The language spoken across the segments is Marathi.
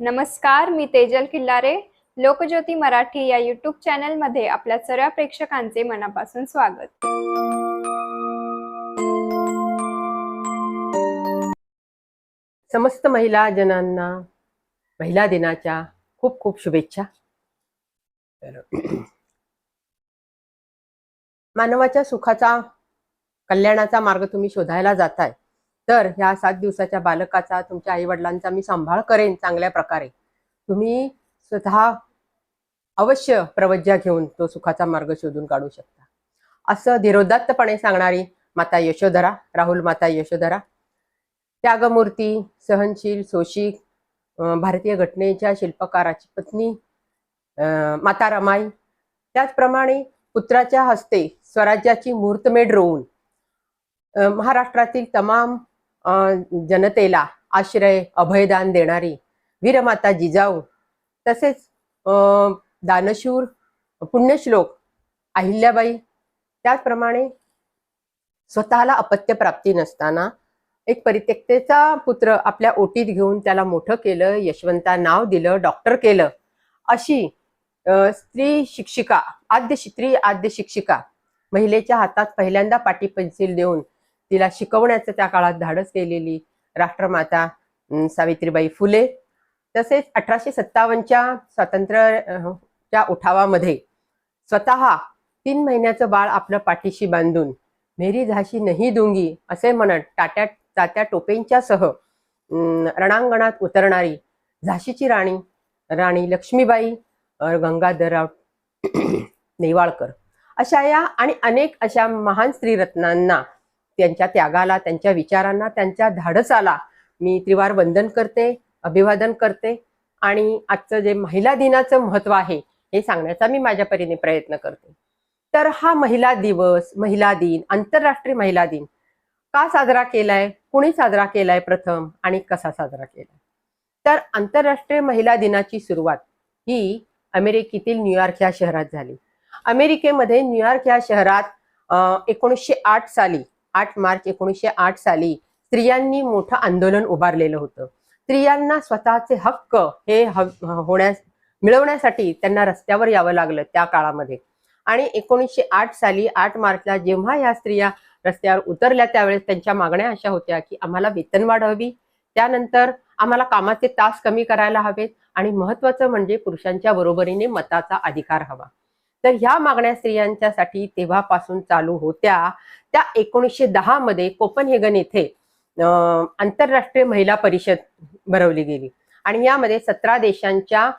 नमस्कार, मी तेजल किल्लारे. लोकज्योती मराठी या यूट्यूब चॅनलमध्ये आपल्या सर्व प्रेक्षकांचे मनापासून स्वागत. समस्त महिला जनांना महिला दिनाच्या खूप खूप शुभेच्छा. मानवाच्या सुखाचा कल्याणाचा मार्ग तुम्ही शोधायला जाताय, तर ह्या 7 दिवसाच्या बालकाचा तुमच्या आई वडिलांचा मी सांभाळ करेन चांगल्या प्रकारे. तुम्ही स्वतः अवश्य प्रवज्या घेऊन तो सुखाचा मार्ग शोधून काढू शकता, असं धीरोदात्तपणे सांगणारी माता यशोधरा, राहुल माता यशोधरा, त्यागमूर्ती, सहनशील, सोशिक, भारतीय घटनेच्या शिल्पकाराची पत्नी माता रमाई, त्याचप्रमाणे पुत्राच्या हस्ते स्वराज्याची मुहूर्तमेढ रोवून महाराष्ट्रातील तमाम जनतेला आश्रय अभयदान देणारी वीरमाता जिजाऊ, तसेच दानशूर पुण्यश्लोक अहिल्याबाई, त्याचप्रमाणे स्वतःला अपत्य प्राप्ती नसताना एक परित्यक्तेचा पुत्र आपल्या ओटीत घेऊन त्याला मोठं केलं, यशवंता नाव दिलं, डॉक्टर केलं, अशी स्त्री शिक्षिका, आद्य शिक्षिका, महिलेच्या हातात पहिल्यांदा पाटी पेन्सिल देऊन तिला शिकवण्याचं त्या काळात धाडस केलेली राष्ट्रमाता सावित्रीबाई फुले, तसेच 1857च्या स्वातंत्र्याच्या उठावामध्ये स्वतः 3 महिन्याचं बाळ आपलं पाठीशी बांधून मेरी झाशी नाही दूंगी असे म्हणत तात्या टोपेंच्या सह रणांगणात उतरणारी झाशीची राणी लक्ष्मीबाई गंगाधरराव नेवाळकर, अशा या आणि अनेक अशा महान स्त्रीरत्नांना, त्यांच्या त्यागाला, त्यांच्या विचारांना, त्यांच्या धाडसाला मी त्रिवार वंदन करते, अभिवादन करते. आणि आजचं जे महिला दिनाचं महत्व आहे हे सांगण्याचा मी माझ्या परीने प्रयत्न करते. तर हा महिला दिवस, महिला दिन, आंतरराष्ट्रीय महिला दिन का साजरा केलाय, कुणी साजरा केलाय प्रथम आणि कसा साजरा केलाय? तर आंतरराष्ट्रीय महिला दिनाची सुरुवात ही अमेरिकेतील न्यूयॉर्क ह्या शहरात झाली. अमेरिकेमध्ये न्यूयॉर्क ह्या शहरात 1908 साली, 8 मार्च 1908 साली स्त्रियांनी मोठं आंदोलन उभारलेलं होतं. स्त्रियांना स्वतःचे हक्क हे मिळवण्यासाठी त्यांना रस्त्यावर यावं लागलं त्या काळामध्ये. आणि 1908 साली 8 मार्चला जेव्हा या स्त्रिया रस्त्यावर उतरल्या त्यावेळेस त्यांच्या मागण्या अशा होत्या की आम्हाला वेतनवाढ हवी, त्यानंतर आम्हाला कामाचे तास कमी करायला हवेत, आणि महत्वाचं म्हणजे पुरुषांच्या बरोबरीने मताचा अधिकार हवा. तर ह्या मागण्या स्त्रियांच्यासाठी तेव्हापासून चालू होत्या. त्या 1910 मध्ये कोपनहेगन येथे आंतरराष्ट्रीय महिला परिषद भरवली गेली, आणि यामध्ये 17 देशांच्या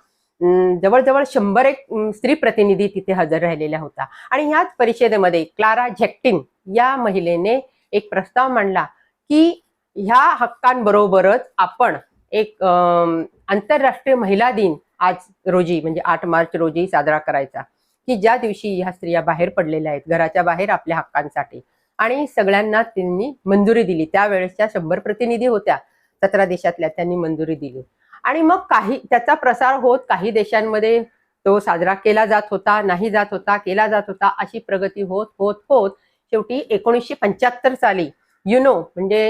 जवळजवळ 101 स्त्री प्रतिनिधी तिथे हजर राहिलेल्या होत्या. आणि ह्याच परिषदेमध्ये क्लारा झेक्टिन या महिलेने एक प्रस्ताव मांडला की ह्या हक्कांबरोबरच आपण एक आंतरराष्ट्रीय महिला दिन आज रोजी म्हणजे 8 मार्च रोजी साजरा करायचा, की ज्या दिवशी ह्या स्त्रिया बाहेर पडलेल्या आहेत घराच्या बाहेर आपल्या हक्कांसाठी. आणि सगळ्यांना त्यांनी मंजुरी दिली. त्यावेळेसच्या 100 प्रतिनिधी होत्या 17 देशातल्या, त्यांनी मंजुरी दिली. आणि मग त्याचा प्रसार होत काही देशांमध्ये तो साजरा केला जात होता, नाही जात होता, केला जात होता, अशी प्रगती होत होत होत शेवटी 1975 साली युनो म्हणजे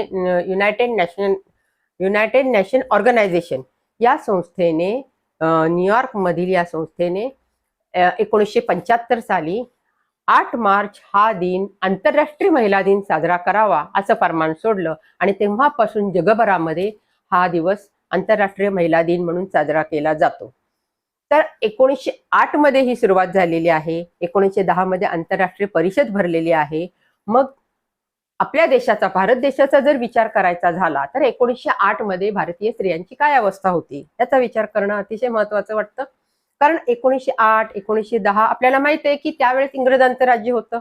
युनायटेड नॅशन ऑर्गनायझेशन या संस्थेने, न्यूयॉर्क मधील या संस्थेने 1975 साली 8 मार्च हा दिन आंतरराष्ट्रीय महिला दिन साजरा करावा असं फरमान सोडलं. आणि तेव्हापासून जगभरामध्ये हा दिवस आंतरराष्ट्रीय महिला दिन म्हणून साजरा केला जातो. तर 1908 मध्ये ही सुरुवात झालेली आहे. 1910 मध्ये आंतरराष्ट्रीय परिषद भरलेली आहे. मग आपल्या देशाचा, भारत देशाचा जर विचार करायचा झाला तर 1908 मध्ये भारतीय स्त्रियांची काय अवस्था होती याचा विचार करणं अतिशय महत्वाचं वाटतं. कारण 1908, 1910 आपल्याला माहित आहे की त्यावेळेस इंग्रजांचं राज्य होतं.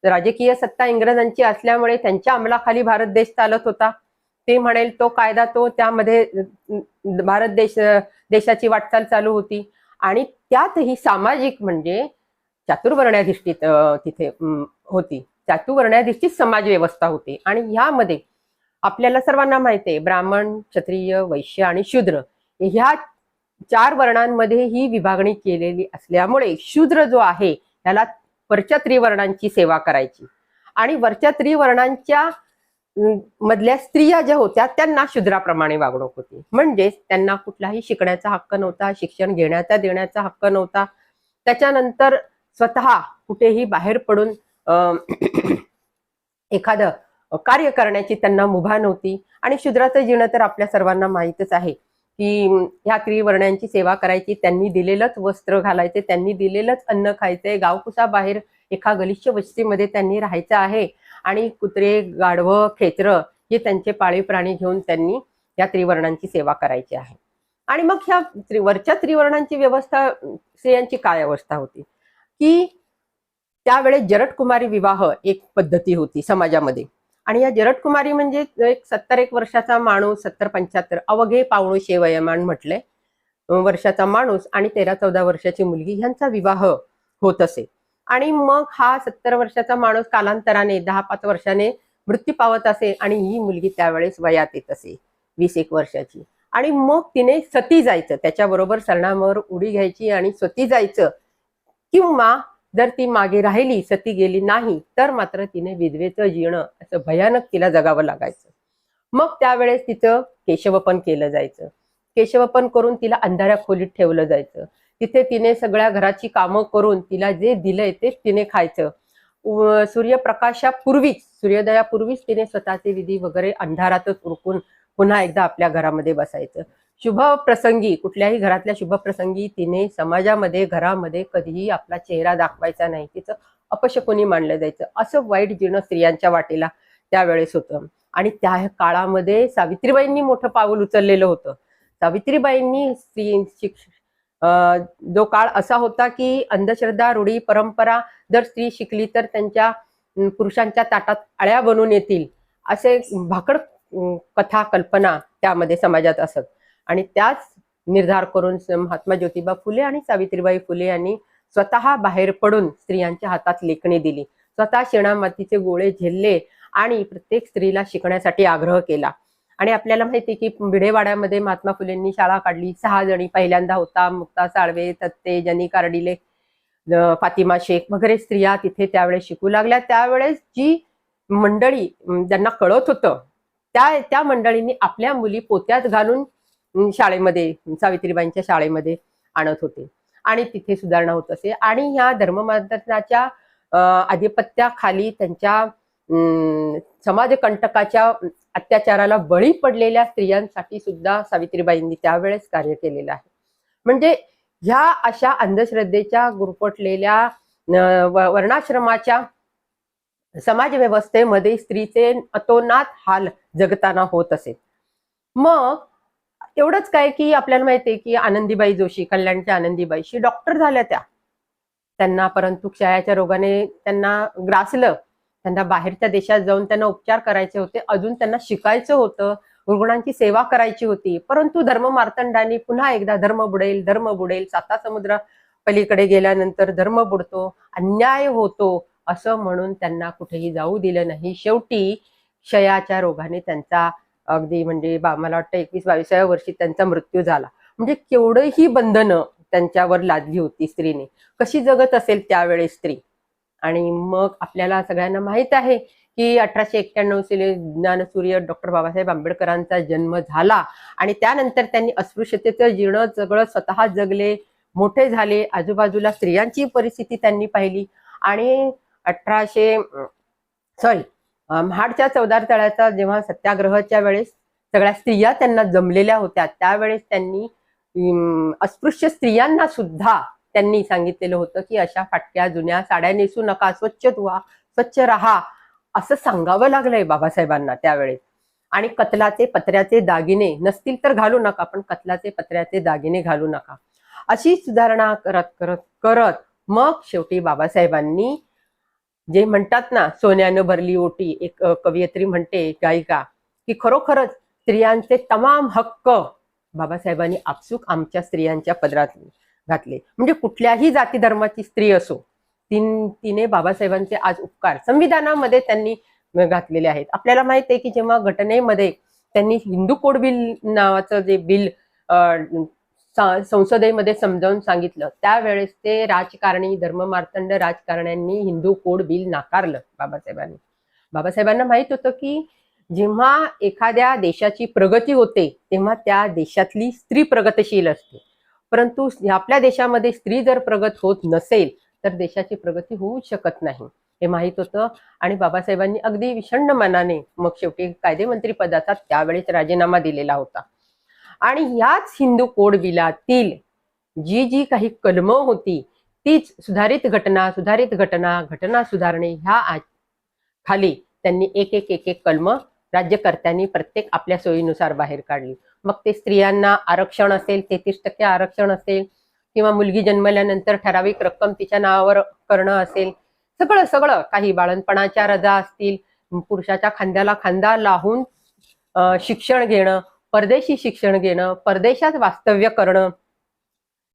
राजकीय सत्ता इंग्रजांची असल्यामुळे त्यांच्या अंमलाखाली भारत देश चालत होता. ते म्हणेल तो कायदा, तो त्यामध्ये भारत देशाची वाटचाल चालू होती. आणि त्यातही सामाजिक म्हणजे चातुर्वर्ण्याधिष्ठित तिथे होती, चातुर्वर्ण्याधिष्ठित समाज व्यवस्था होती. आणि ह्यामध्ये आपल्याला सर्वांना माहिती आहे ब्राह्मण, क्षत्रिय, वैश्य आणि शूद्र ह्या 4 वर्णांमध्ये ही विभागणी केलेली असल्यामुळे शूद्र जो आहे त्याला वरच्या त्रिवर्णांची सेवा करायची, आणि वरच्या त्रिवर्णांच्या मधल्या स्त्रिया ज्या होत्या त्यांना शूद्राप्रमाणे वागणूक होती. म्हणजेच त्यांना कुठलाही शिकण्याचा हक्क नव्हता, शिक्षण घेण्याचा देण्याचा हक्क नव्हता. त्याच्यानंतर स्वतः कुठेही बाहेर पडून एखादं कार्य करण्याची त्यांना मुभा नव्हती. आणि शूद्राचं जीवन तर आपल्या सर्वांना माहीतच आहे की ह्या त्रिवर्णांची सेवा करायची, त्यांनी दिलेलंच वस्त्र घालायचे, त्यांनी दिलेलंच अन्न खायचंय, गावकुसाबाहेर एका गलिच्छ वस्तीमध्ये त्यांनी राहायचं आहे. आणि कुत्रे, गाढवं, खेचरं हे त्यांचे पाळीव प्राणी घेऊन त्यांनी या त्रिवर्णांची सेवा करायची आहे. आणि मग ह्या वरच्या त्रिवर्णांची व्यवस्था, स्त्रियांची काय अवस्था होती की त्यावेळेस जरटकुमारी विवाह एक पद्धती होती समाजामध्ये. आणि या जरटकुमारी म्हणजे एक 70 वर्षाचा माणूस, 70-75 अवघे पावणुशे वयोमान म्हटले वर्षाचा माणूस आणि 13-14 वर्षाची मुलगी ह्यांचा विवाह होत असे. आणि मग हा 70 वर्षाचा माणूस कालांतराने 10-5 वर्षाने मृत्यू पावत असे आणि ही मुलगी त्यावेळेस वयात येत असे 20-1 वर्षाची. आणि मग तिने सती जायचं, त्याच्याबरोबर सरणावर उडी घ्यायची आणि सती जायचं. किंवा जर ती मागे राहिली, सती गेली नाही, तर मात्र तिने विधवेचं जीणं असं भयानक तिला जगावं लागायचं. मग त्यावेळेस तिचं केशवपन केलं जायचं. केशवपन करून तिला अंधाऱ्या खोलीत ठेवलं जायचं. तिथे तिने सगळ्या घराची कामं करून तिला जे दिलंय तेच तिने खायचं. सूर्यप्रकाशापूर्वीच, सूर्योदयापूर्वीच तिने स्वतःचे विधी वगैरे अंधारातच उरकून पुन्हा एकदा आपल्या घरामध्ये बसायचं. शुभ प्रसंगी, कुठल्याही घरातल्या शुभ प्रसंगी तिने समाजामध्ये, घरामध्ये कधीही आपला चेहरा दाखवायचा नाही, तिचं अपशकुनी मानलं जायचं. असं वाईट जीर्ण स्त्रियांच्या वाटेला त्यावेळेस होतं. आणि त्या काळामध्ये सावित्रीबाईंनी मोठं पाऊल उचललेलं होतं. सावित्रीबाईंनी जो काळ असा होता की अंधश्रद्धा, रूढी, परंपरा, जर स्त्री शिकली तर त्यांच्या पुरुषांच्या ताटात आळ्या बनून येतील, असे भाकड कथा कल्पना त्यामध्ये समाजात असत. आणि त्याच निर्धार करून महात्मा ज्योतिबा फुले आणि सावित्रीबाई फुले यांनी स्वतः बाहेर पडून स्त्रियांच्या हातात लेखणी दिली, स्वतः शेणामातीचे गोळे झेलले आणि प्रत्येक स्त्रीला शिकण्यासाठी आग्रह केला. आणि आपल्याला माहिती की भिडेवाड्यामध्ये महात्मा फुलेंनी शाळा काढली. 6 जणी पहिल्यांदा होता, मुक्ता साळवे, तत्ते, जनी कार्डिले, फातिमा शेख वगैरे स्त्रिया तिथे त्यावेळेस शिकू लागल्या. त्यावेळेस जी मंडळी ज्यांना कळत होतं त्या मंडळींनी आपल्या मुली पोत्यात घालून शाळेमध्ये, सावित्रीबाईंच्या शाळेमध्ये आणत होते आणि तिथे सुधारणा होत असे. आणि ह्या धर्ममार्गाच्या आधिपत्याखाली त्यांच्या समाजकंटकाच्या अत्याचाराला बळी पडलेल्या स्त्रियांसाठी सुद्धा सावित्रीबाईंनी त्यावेळेस कार्य केलेलं आहे. म्हणजे ह्या अशा अंधश्रद्धेच्या गुरफटलेल्या वर्णाश्रमाच्या समाज व्यवस्थेमध्ये स्त्रीचे अतोनात हाल जगताना होत असे. मग एवढंच काय की आपल्याला माहितीये की आनंदीबाई जोशी, कल्याणच्या आनंदीबाईशी डॉक्टर झाल्या त्यांना परंतु क्षयाच्या रोगाने त्यांना ग्रासलं. त्यांना बाहेरच्या देशात जाऊन त्यांना उपचार करायचे होते, अजून त्यांना शिकायचं होतं, रुग्णांची सेवा करायची होती. परंतु धर्म मार्तंडांनी पुन्हा एकदा धर्म बुडेल, धर्म बुडेल, 7 समुद्र पलीकडे गेल्यानंतर धर्म बुडतो, अन्याय होतो असं म्हणून त्यांना कुठेही जाऊ दिलं नाही. शेवटी क्षयाच्या रोगाने त्यांचा अगदी म्हणजे मला वाटतं 21-22व्या वर्षी त्यांचा मृत्यू झाला. म्हणजे केवढंही बंधनं त्यांच्यावर लादली होती स्त्रीने. कशी जगत असेल त्यावेळेस स्त्री. आणि मग आपल्याला सगळ्यांना माहित आहे की 1891 साली ज्ञानसूर्य डॉक्टर बाबासाहेब आंबेडकरांचा जन्म झाला आणि त्यानंतर त्यांनी अस्पृश्यतेचं जीर्ण सगळं स्वतः जगले, मोठे झाले. आजूबाजूला स्त्रियांची परिस्थिती त्यांनी पाहिली आणि महाडच्या चौदार तळ्याचा जेव्हा सत्याग्रहाच्या वेळेस सगळ्या स्त्रिया त्यांना जमलेल्या होत्या, त्यावेळेस त्यांनी अस्पृश्य स्त्रियांना सुद्धा त्यांनी सांगितलेलं होतं की अशा फाटक्या जुन्या साड्या नेसू नका, स्वच्छ धुवा, स्वच्छ राहा, असं सांगावं लागलंय बाबासाहेबांना त्यावेळेस. आणि कतलाचे पत्र्याचे दागिने नसतील तर घालू नका, पण कतलाचे पत्र्याचे दागिने घालू नका, अशी सुधारणा करत करत करत मग शेवटी बाबासाहेबांनी जे म्हणतात ना, सोन्यानं भरली ओटी, एक कवयित्री म्हणते, गायिका, की खरोखरच स्त्रियांचे तमाम हक्क बाबासाहेबांनी आपसूक आमच्या स्त्रियांच्या पदरात घातले. म्हणजे कुठल्याही जाती धर्माची स्त्री असो, तिने बाबासाहेबांचे आज उपकार संविधानामध्ये त्यांनी घातलेले आहेत. आपल्याला माहित आहे की जेव्हा घटनेमध्ये त्यांनी हिंदू कोड बिल नावाचं जे बिल संसदेमध्ये समजावून सांगितलं, त्यावेळेस ते राजकारणी, धर्ममार्तंड राजकारण्यांनी हिंदू कोड बिल नाकारलं बाबासाहेबांनी. बाबासाहेबांना माहित होतं की जेव्हा एखाद्या देशाची प्रगती होते तेव्हा त्या देशातली स्त्री प्रगतशील असते, परंतु आपल्या देशामध्ये स्त्री जर प्रगत होत नसेल तर देशाची प्रगती होऊ शकत नाही, हे माहीत होतं. आणि बाबासाहेबांनी अगदी विषण्ण मनाने मग शेवटी कायदेमंत्री पदाचा त्यावेळेस राजीनामा दिलेला होता. आणि याच हिंदू कोड बिलातील जी जी काही कलमं होती तीच सुधारित घटना, घटना सुधारणे ह्या खाली त्यांनी एक एक एक एक कलम राज्यकर्त्यांनी प्रत्येक आपल्या सोयीनुसार बाहेर काढली. मग ते स्त्रियांना आरक्षण असेल, 33% आरक्षण असेल, किंवा मुलगी जन्मल्यानंतर ठराविक रक्कम तिच्या नावावर करणं असेल, सगळं सगळं काही, बाळंतपणाच्या रजा असतील, पुरुषाच्या खांद्याला खांदा लावून शिक्षण घेणं, परदेशी शिक्षण घेणं, परदेशात वास्तव्य करणं,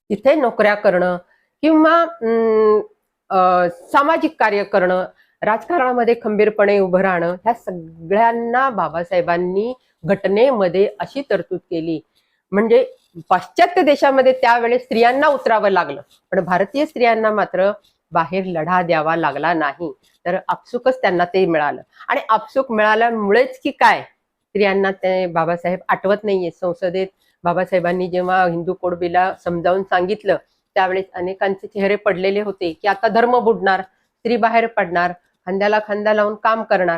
तिथे नोकऱ्या करणं, किंवा सामाजिक कार्य करणं, राजकारणामध्ये खंबीरपणे उभं राहणं, ह्या सगळ्यांना बाबासाहेबांनी घटनेमध्ये अशी तरतूद केली. म्हणजे पाश्चात्य देशामध्ये त्यावेळेस स्त्रियांना उतरावं लागलं, पण भारतीय स्त्रियांना मात्र बाहेर लढा द्यावा लागला नाही. तर आपसुकच त्यांना ते मिळालं. आणि आपसुक मिळाल्यामुळेच की काय, स्त्रियांना ते बाबासाहेब आठवत नाहीये. संसदेत बाबासाहेबांनी जेव्हा हिंदू कोड बिला समजावून सांगितलं त्यावेळेस अनेकांचे चेहरे पडलेले होते की आता धर्म बुडणार, स्त्री बाहेर पडणार, खांद्याला खांदा लावून काम करणार.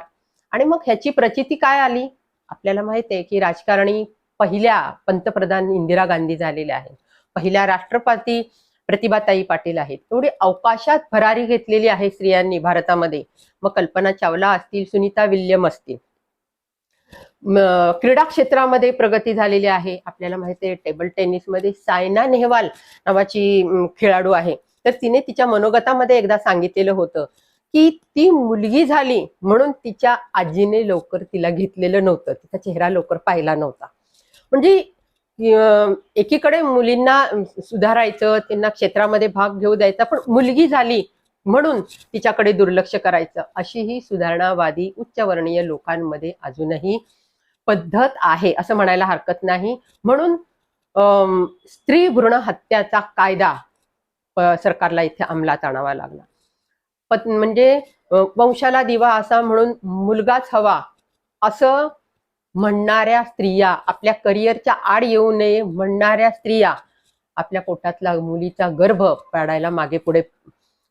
आणि मग ह्याची प्रचिती काय आली आपल्याला माहित आहे की राजकारणी पहिल्या पंतप्रधान इंदिरा गांधी झालेल्या आहेत, पहिल्या राष्ट्रपती प्रतिभाताई पाटील आहेत. एवढी अवकाशात भरारी घेतलेली आहे स्त्रियांनी भारतामध्ये. मग कल्पना चावला असतील, सुनीता विल्यम असतील. क्रीडा क्षेत्रामध्ये प्रगती झालेली आहे. आपल्याला माहिती आहे टेबल टेनिसमध्ये सायना नेहवाल नावाची खेळाडू आहे. तर तिने तिच्या मनोगतामध्ये एकदा सांगितलेलं होतं की ती मुलगी झाली म्हणून तिच्या आजीने लवकर तिला घेतलेलं नव्हतं, तिचा चेहरा लवकर पाहिला नव्हता. म्हणजे एकीकडे मुलींना सुधारायचं, त्यांना क्षेत्रामध्ये भाग घेऊ द्यायचा, पण मुलगी झाली म्हणून तिच्याकडे दुर्लक्ष करायचं, अशी ही सुधारणावादी उच्चवर्णीय लोकांमध्ये अजूनही पद्धत आहे असं म्हणायला हरकत नाही. म्हणून स्त्री भ्रूण हत्याचा कायदा सरकारला इथे अंमलात आणावा लागला. म्हणजे वंशाला दिवा असा म्हणून मुलगाच हवा असं म्हणणाऱ्या स्त्रिया, आपल्या करिअरच्या आड येऊ नये म्हणणाऱ्या स्त्रिया आपल्या पोटातला मुलीचा गर्भ पाडायला मागे पुढे,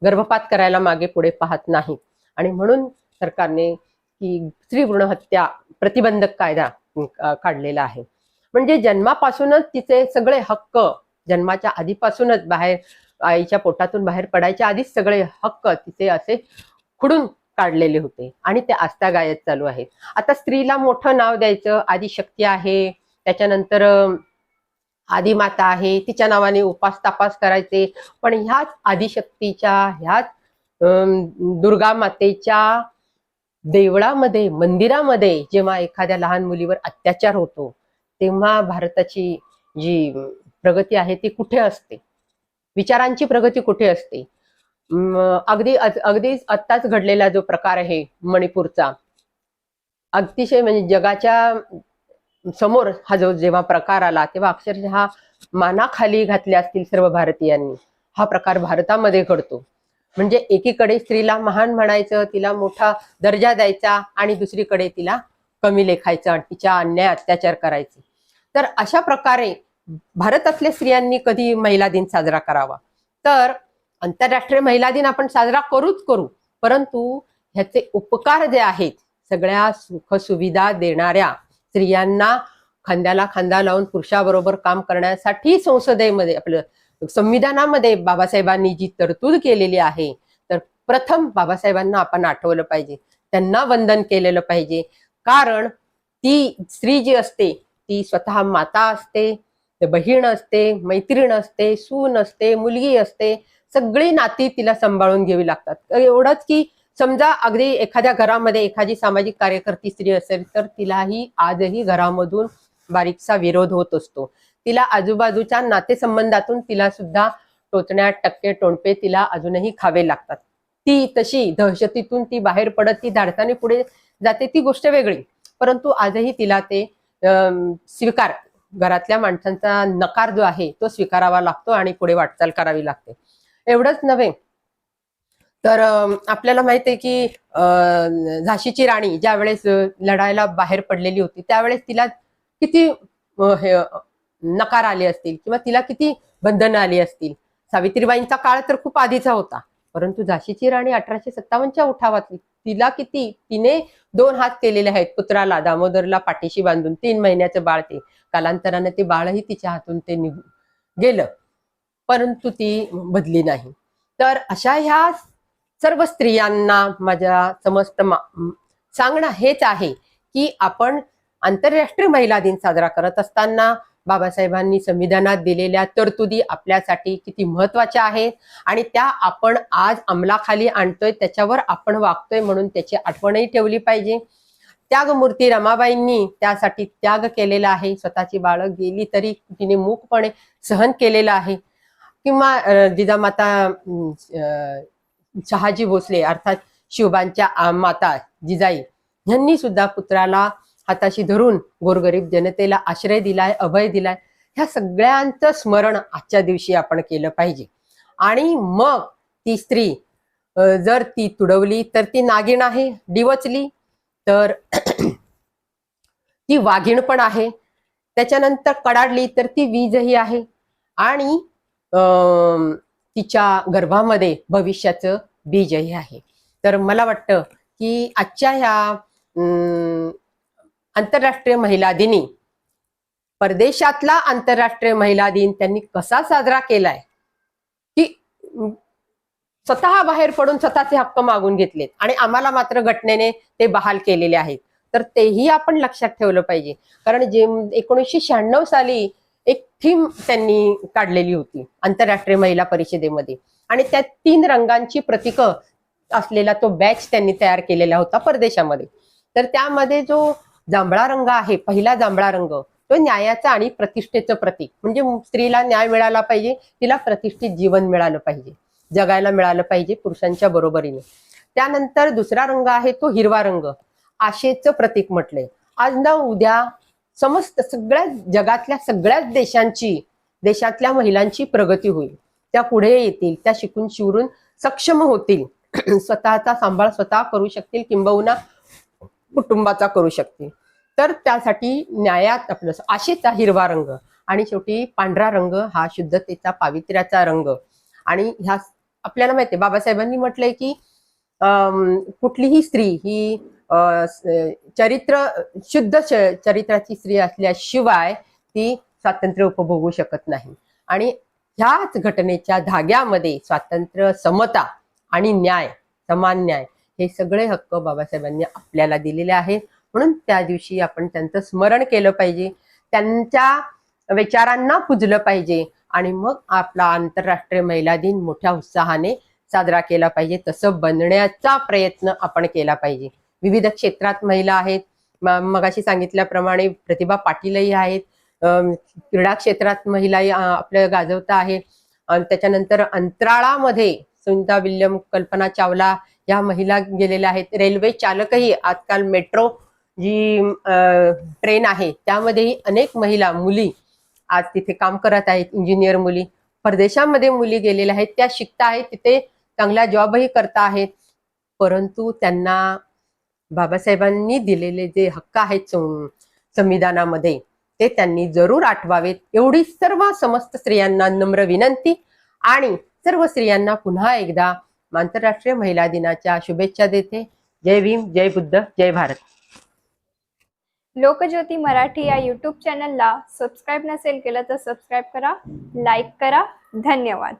गर्भपात करायला मागे पुढे पाहत नाही. आणि म्हणून सरकारने की स्त्री भ्रूण हत्या प्रतिबंधक कायदा काढलेला आहे. म्हणजे जन्मापासूनच तिचे सगळे हक्क, जन्माच्या आधीपासूनच बाहेर, आईच्या पोटातून बाहेर पडायच्या आधीच सगळे हक्क तिचे असे खुडून काढलेले होते आणि ते आस्थागायत चालू आहेत. आता स्त्रीला मोठं नाव द्यायचं, आदिशक्ती आहे, त्याच्यानंतर आदिमाता आहे, तिच्या नावाने उपास तापास करायचे. पण ह्याच आदिशक्तीच्या, ह्याच दुर्गा मातेच्या देवळामध्ये, मंदिरामध्ये जेव्हा एखाद्या लहान मुलीवर अत्याचार होतो तेव्हा भारताची जी प्रगती आहे ती कुठे असते, विचारांची प्रगती कुठे असते. अगदी आत्ताच घडलेला जो प्रकार आहे मणिपूरचा, अतिशय म्हणजे जगाच्या समोर हा जो जेव्हा प्रकार आला तेव्हा अक्षरशः मानाखाली घातल्या असतील सर्व भारतीयांनी. हा प्रकार भारतामध्ये घडतो. म्हणजे एकीकडे स्त्रीला महान म्हणायचं, तिला मोठा दर्जा द्यायचा, आणि दुसरीकडे तिला कमी लेखायचं आणि तिच्या अन्याय अत्याचार करायचे. तर अशा प्रकारे भारतातल्या स्त्रियांनी कधी महिला दिन साजरा करावा? तर आंतरराष्ट्रीय महिला दिन आपण साजरा करूच करू, परंतु ह्याचे उपकार जे आहेत, सगळ्या सुखसुविधा देणाऱ्या स्त्रियांना खांद्याला खांदा लावून पुरुषाबरोबर काम करण्यासाठी संसदेमध्ये, आपलं संविधानामध्ये बाबासाहेबांनी जी तरतूद केलेली आहे, तर प्रथम बाबासाहेबांना आपण आठवलं पाहिजे, त्यांना वंदन केलेलं पाहिजे. कारण ती स्त्री जी असते ती स्वतः माता असते, बहीण असते, मैत्रीण असते, सून असते, मुलगी असते, सगळी नाती तिला सांभाळून घ्यावी लागतात. एवढंच की समजा अगदी एखाद्या घरामध्ये एखादी सामाजिक कार्यकर्ती स्त्री असेल तर तिलाही आजही घरामधून बारीकसा विरोध होत असतो. तिला आजूबाजूच्या नातेसंबंधातून तिला सुद्धा टोचण्यात टक्के टोणपे तिला अजूनही खावे लागतात. ती तशी दहशतीतून ती बाहेर पडत ती धाडसाने पुढे जाते ती गोष्ट वेगळी, परंतु आजही तिला ते स्वीकार, घरातल्या माणसांचा नकार जो आहे तो स्वीकारावा लागतो आणि पुढे वाटचाल करावी लागते. एवढंच नव्हे तर आपल्याला माहित आहे की झाशीची राणी ज्या वेळेस लढायला बाहेर पडलेली होती त्यावेळेस तिला किती नकार आले असतील किंवा तिला किती बंधनं आली असतील. सावित्रीबाईंचा काळ तर खूप आधीचा होता, परंतु झाशीची राणी 1857च्या उठावातली तिने 2 हात केलेले आहेत पुत्राला, दामोदरला पाठीशी बांधून. 3 महिन्याचं बाळ ते. कालांतराने ते बाळही तिच्या हातून ते निघून गेलं, परंतु ती बदली नाही. तर अशा ह्या सर्व स्त्रियांना माझ्या समस्त सांगणं हेच आहे की आपण आंतरराष्ट्रीय महिला दिन साजरा करत असताना बाबासाहेबांनी संविधानात दिलेल्या तरतुदी आपल्यासाठी किती महत्वाच्या आहेत आणि त्या आपण आज अंमलाखाली आणतोय, त्याच्यावर आपण वागतोय म्हणून त्याची आठवणही ठेवली पाहिजे. त्यागमूर्ती रमाबाईंनी त्यासाठी त्याग केलेला आहे. स्वतःची बाळं गेली तरी तिने मूकपणे सहन केलेलं आहे. किंवा जिजामाता शहाजी भोसले अर्थात शिवबांच्या माता जिजाई यांनी सुद्धा पुत्राला हाताशी धरून गोरगरीब जनतेला आश्रय दिलाय, अभय दिलाय. ह्या सगळ्यांचं स्मरण आजच्या दिवशी आपण केलं पाहिजे. आणि मग ती स्त्री जर ती तुडवली तर ती नागिण आहे, डिवचली तर ती वाघीण पण आहे, त्याच्यानंतर कडाडली तर ती वीजही आहे आणि तिच्या गर्भामध्ये भविष्याचं बीजही आहे. तर मला वाटतं की आजच्या ह्या आंतरराष्ट्रीय महिला दिनी परदेशातला आंतरराष्ट्रीय महिला दिन त्यांनी कसा साजरा केलाय की स्वतः बाहेर पडून स्वतःचे हक्क मागून घेतलेत आणि आम्हाला मात्र घटनेने ते बहाल केलेले आहेत. तर तेही आपण लक्षात ठेवलं पाहिजे. कारण जे 1996 साली एक थीम त्यांनी काढलेली होती आंतरराष्ट्रीय महिला परिषदेमध्ये आणि त्या 3 रंगांची प्रतीकं असलेला तो बॅच त्यांनी तयार केलेला होता परदेशामध्ये. तर त्यामध्ये जो जांभळा रंग आहे, पहिला जांभळा रंग, तो न्यायाचा आणि प्रतिष्ठेचं प्रतीक. म्हणजे स्त्रीला न्याय मिळाला पाहिजे, तिला प्रतिष्ठित जीवन मिळालं पाहिजे, जगायला मिळालं पाहिजे पुरुषांच्या बरोबरीने. त्यानंतर दुसरा रंग आहे तो हिरवा रंग, आशेचं प्रतीक म्हटलंय. आज ना उद्या समस्त सगळ्या जगातल्या सगळ्याच देशातल्या महिलांची प्रगती होईल, त्या पुढे येतील, त्या शिकून शिवरून सक्षम होतील, स्वतःचा सांभाळ स्वतः करू शकतील, किंबहुना कुटुंबाचा करू शकतील. तर त्यासाठी न्यायात आपलं आशेचा हिरवा रंग आणि शेवटी पांढरा रंग हा शुद्धतेचा पावित्र्याचा रंग. आणि ह्या आपल्याला माहितीये बाबासाहेबांनी म्हटलंय की कुठलीही स्त्री ही शुद्ध चरित्राची स्त्री असल्याशिवाय ती स्वातंत्र्य उपभोगू शकत नाही. आणि ह्याच घटनेच्या धाग्यामध्ये स्वातंत्र्य, समता आणि न्याय, समान न्याय हे सगळे हक्क बाबासाहेबांनी आपल्याला दिलेले आहेत. म्हणून त्या दिवशी आपण त्यांचं स्मरण केलं पाहिजे, त्यांच्या विचारांना पुजलं पाहिजे आणि मग आपला आंतरराष्ट्रीय महिला दिन मोठ्या उत्साहाने साजरा केला पाहिजे. तसं बनण्याचा प्रयत्न आपण केला पाहिजे. विविध क्षेत्रात महिला आहेत, मगाशी सांगितल्याप्रमाणे प्रतिभा पाटीलही आहेत, क्रीडा क्षेत्रात महिला आपल्या गाजवता आहेत. त्याच्यानंतर अंतराळामध्ये सुनीता विल्यम, कल्पना चावला या महिला गेलेल्या आहेत. रेल्वे चालकही आजकाल मेट्रो जी ट्रेन आहे त्यामध्येही अनेक महिला मुली आज तिथे काम करत आहेत. इंजिनियर मुली, परदेशामध्ये मुली गेलेल्या आहेत, त्या शिकता आहेत, तिथे चांगला जॉबही करता आहेत. परंतु त्यांना बाबासाहेबांनी दिलेले जे हक्क आहेत संविधानामध्ये ते त्यांनी जरूर आठवावेत, एवढी सर्व समस्त स्त्रियांना नम्र विनंती. आणि सर्व स्त्रियांना पुन्हा एकदा आंतरराष्ट्रीय महिला दिनाच्या शुभेच्छा देते. जय भीम, जय बुद्ध, जय भारत. लोकज्योती मराठी या यूट्यूब चॅनलला सबस्क्राईब नसेल केलं तर सबस्क्राईब करा, लाईक करा. धन्यवाद.